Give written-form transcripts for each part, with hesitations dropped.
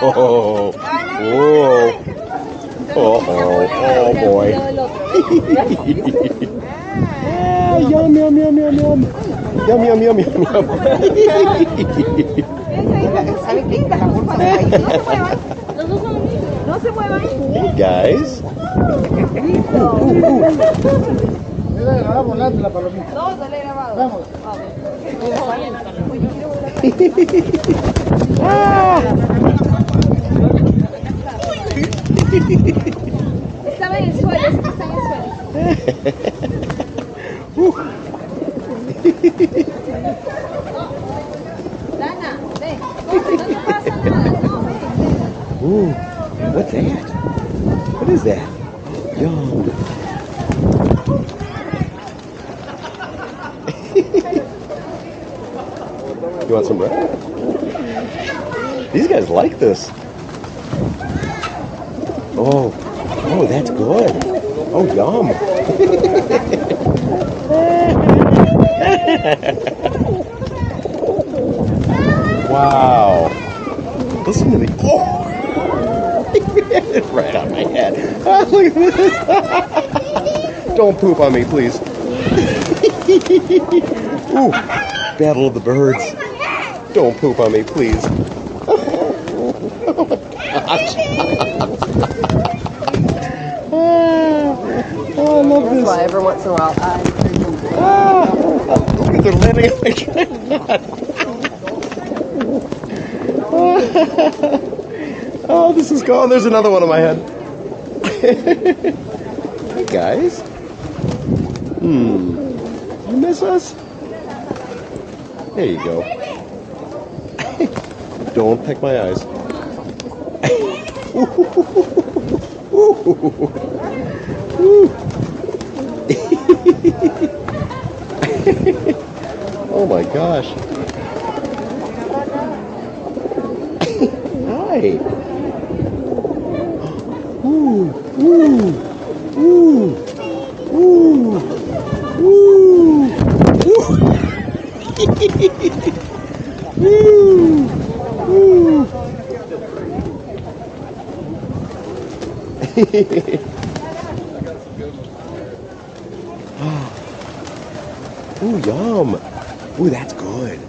Oh boy. Ah, yum, yum, yum, yum, yum. Yum, yum, yum, yum, yum. ¿Saben qué? La bolsa de ahí. No se muevan. Hey guys. No, sale grabado. Vamos. Estaba en el suelo, está en el suelo. Dana, ven. No pasa nada. No, ven. Ooh, what's that? What is that? Yum. You want some bread? These guys like this. Oh, that's good. Oh, yum. Wow. Listen to me. Oh, it's right on my head. Oh, look at this. Don't poop on me, please. Ooh, Battle of the Birds. Don't poop on me, please. Oh my gosh. Oh, I love this. That's why every once in a while Look at they're landing on my head. Oh, this is gone. There's another one on my head. Hey guys. You miss us? There you go. Don't peck my eyes. Oh my gosh. Hi. Ooh, ooh, ooh, ooh, ooh, ooh. Ooh, yum. Ooh, that's good.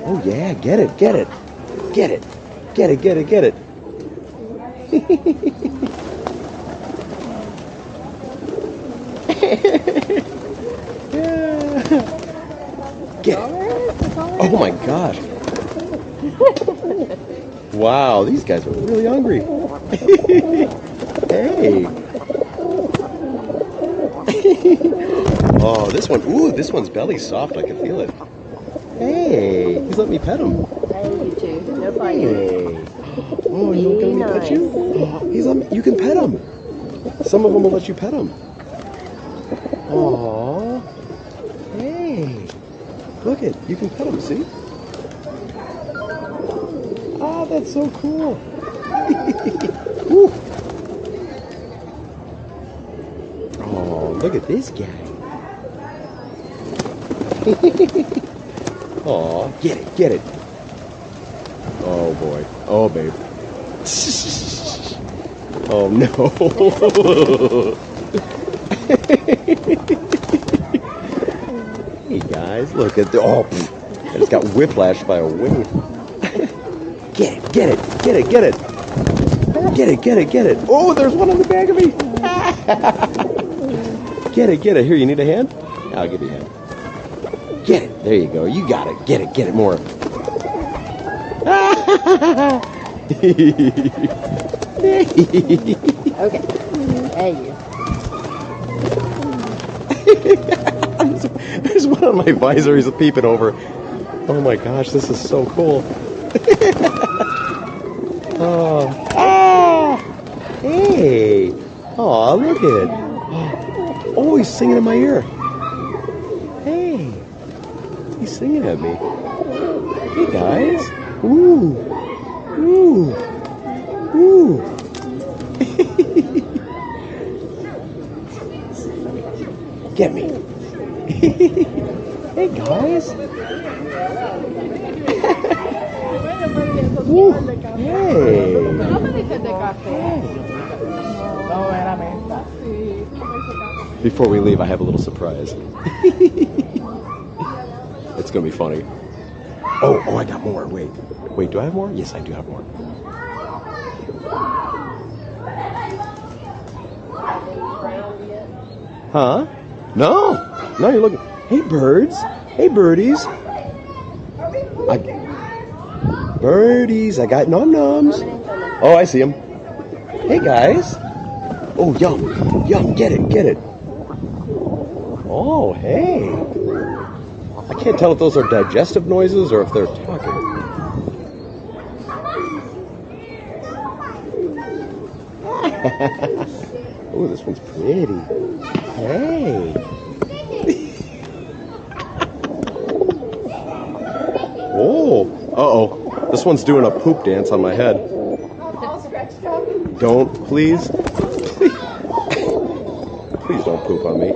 Oh yeah, get it, get it. Get it. Get it, get it, get it. Get it. Oh my gosh. Wow, these guys are really hungry. Hey. Oh, this one. Ooh, this one's belly's soft. I can feel it. Hey, he's letting me pet him. Hey, you two. No fighting. Hey. Oh, you don't let me pet you? Oh, he's let me, you can pet him. Some of them will let you pet him. Aww. Hey. Look it. You can pet him, see? Oh, that's so cool. Woo. Oh, look at this guy. Aw, get it, get it. Oh boy. Oh babe. Oh no. Hey guys, look at the I just got whiplashed by a wing. Get it, get it, get it, get it. Get it, get it, get it. Oh, there's one on the back of me. Get it, get it. Here, you need a hand? I'll give you a hand. Get it. There you go. You got it. Get it more. Okay. Hey, you. There's one on my visor. He's peeping over. Oh my gosh, this is so cool. Oh. Ah! Hey. Oh, look at it. Oh, he's singing in my ear. Hey. He's singing at me. Hey, guys. Ooh. Ooh. Ooh. Get me. Hey, guys. Ooh, hey. No me dices de café. No, veramente. Before we leave, I have a little surprise. It's gonna be funny. Oh, I got more. Wait, do I have more? Yes, I do have more. Huh? No, you're looking. Hey, birds. Hey, birdies. Birdies, I got num-nums. Oh, I see them. Hey, guys. Oh, yum, get it. Oh, hey. I can't tell if those are digestive noises or if they're talking. Oh, this one's pretty. Hey. Oh, uh-oh. This one's doing a poop dance on my head. Don't, please. Please don't poop on me.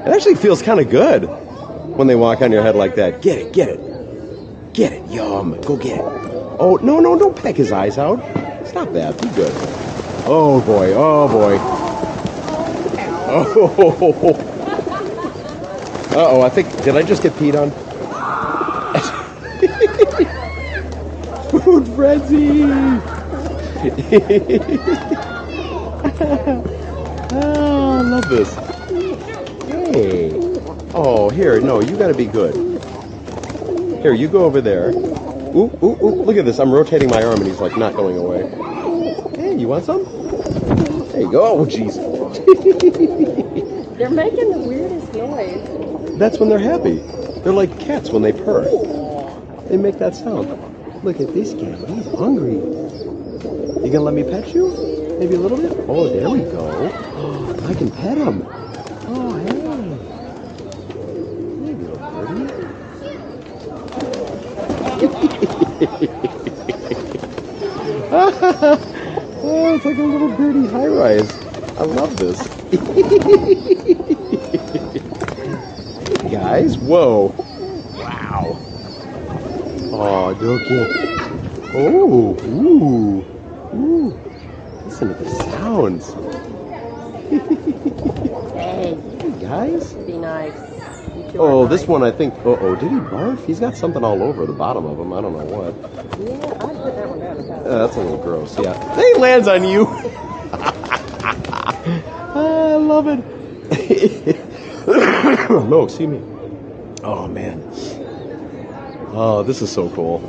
It actually feels kind of good when they walk on your head like that. Get it. Yum. Go get it. Oh, no, don't peck his eyes out. Stop that. Be good. Oh, boy. Oh. Uh-oh, I think, did I just get peed on? Food frenzy! Oh, I love this. Hey. Oh, here, no, you gotta be good. Here, you go over there. Ooh, look at this. I'm rotating my arm and he's like not going away. Hey, you want some? There you go. Oh, jeez. They're making the weirdest noise. That's when they're happy. They're like cats when they purr. They make that sound. Look at this cat. He's hungry. You gonna let me pet you? Maybe a little bit? Oh, there we go. Oh, I can pet him. Oh, hey. Hey, little birdie. Oh, it's like a little birdie high rise. I love this. Guys, whoa. Wow. Oh, Doki. Oh, ooh. Listen to the sounds. Hey, Guys. be nice. Oh, this one I think. Uh-oh, did he barf? He's got something all over the bottom of him. I don't know what. Yeah, I'd put that one down. That's a little gross, yeah. Hey, lands on you. I love it. No, see me. Oh, man. Oh, this is so cool.